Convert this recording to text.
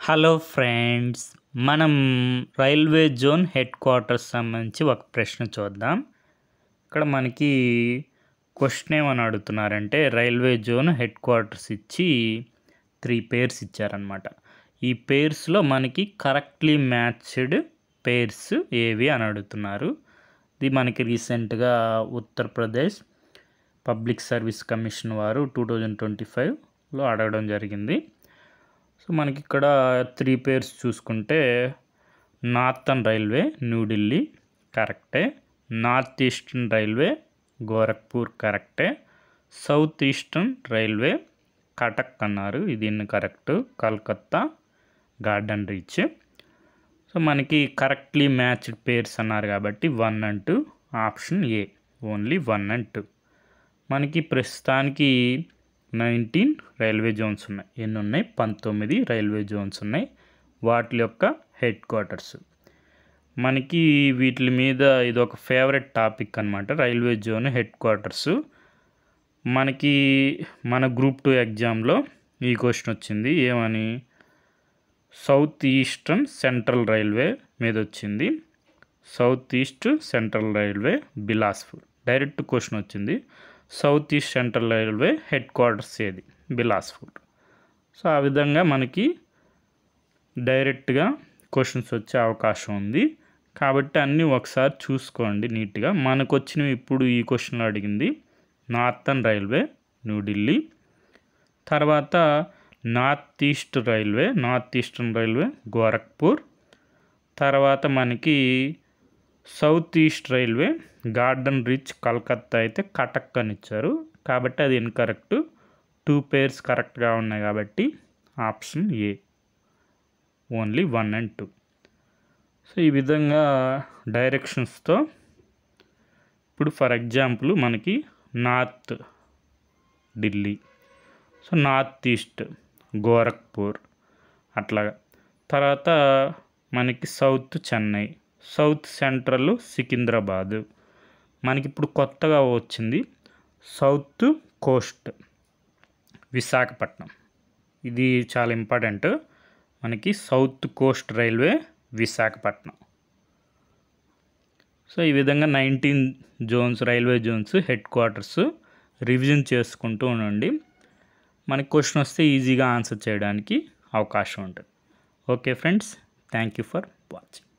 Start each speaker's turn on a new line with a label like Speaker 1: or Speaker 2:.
Speaker 1: Hello friends, మనం railway zone head quarters సంబంధించి ఒక ప్రశ్న చూద్దాం. ఇక్కడ మనకి క్వశ్చన్ ఏమని అడుగుతున్నారంటే రైల్వే జోన్ హెడ్ క్వార్టర్స్ ఇచ్చి 3 పేర్స్ ఇచ్చారనమాట. ఈ పేర్స్లో మనకి కరెక్ట్లీ మ్యాచ్డ్ పేర్స్ ఏవి అని అడుగుతున్నారు. ఇది మనకి రీసెంట్గా ఉత్తరప్రదేశ్ పబ్లిక్ సర్వీస్ కమిషన్ వారు 2025లో అడగడం జరిగింది. సో మనకి ఇక్కడ 3 పేర్స్ చూసుకుంటే నార్థన్ రైల్వే న్యూఢిల్లీ కరెక్టే, నార్త్ ఈస్టర్న్ రైల్వే గోరఖ్పూర్ కరెక్టే, సౌత్ ఈస్టర్న్ రైల్వే కటక్ అన్నారు, ఇది correct, Calcutta garden reach. So మనకి కరెక్ట్లీ మ్యాచ్డ్ పేర్స్ అన్నారు కాబట్టి 1 and 2 option A, only 1 and 2. మనకి ప్రస్తుతానికి 19 రైల్వే జోన్స్ ఉన్నాయి. ఎన్ని ఉన్నాయి? 19 రైల్వే జోన్స్ ఉన్నాయి. వాటి యొక్క హెడ్ క్వార్టర్స్ మనకి వీటి మీద ఇది ఒక ఫేవరెట్ టాపిక్ అనమాట. రైల్వే జోన్ హెడ్ క్వార్టర్స్ మనకి మన గ్రూప్ 2 ఎగ్జామ్లో ఈ క్వశ్చన్ వచ్చింది. ఏమని? సౌత్ ఈస్టర్న్ సెంట్రల్ రైల్వే మీద వచ్చింది. South east central railway Bilaspur direct question వచ్చింది. South east central railway headquarters ఏది? బిలాస్పూర్. సో ఆ విధంగా మనకి డైరెక్ట్గా క్వశ్చన్స్ వచ్చే అవకాశం ఉంది కాబట్టి అన్నీ ఒకసారి చూసుకోండి నీట్గా. మనకు వచ్చినవి ఇప్పుడు ఈ క్వశ్చన్లో అడిగింది నార్థన్ రైల్వే న్యూఢిల్లీ, తర్వాత నార్త్ ఈస్టర్న్ రైల్వే గోరఖ్పూర్, తర్వాత మనకి south east railway garden reach Calcutta అయితే కటక్ అని ఇచ్చారు కాబట్టి అది ఇన్కరెక్ట్. 2 పేర్స్ కరెక్ట్గా ఉన్నాయి కాబట్టి option A, only 1 and 2. So ఈ విధంగా డైరెక్షన్స్తో ఇప్పుడు ఫర్ ఎగ్జాంపుల్ మనకి north Delhi, so north east Gorakhpur అట్లాగా, తర్వాత మనకి south Chennai, south central Secunderabad, మనకి ఇప్పుడు కొత్తగా వచ్చింది సౌత్ కోస్ట్ విశాఖపట్నం. ఇది చాలా ఇంపార్టెంట్ మనకి, south coast railway Visakhapatnam. So ఈ విధంగా 19 zones railway zones headquarters revision చేసుకుంటూ ఉండండి. మనకి క్వశ్చన్ వస్తే ఈజీగా ఆన్సర్ చేయడానికి అవకాశం ఉంటుంది. Okay friends, thank you for watching.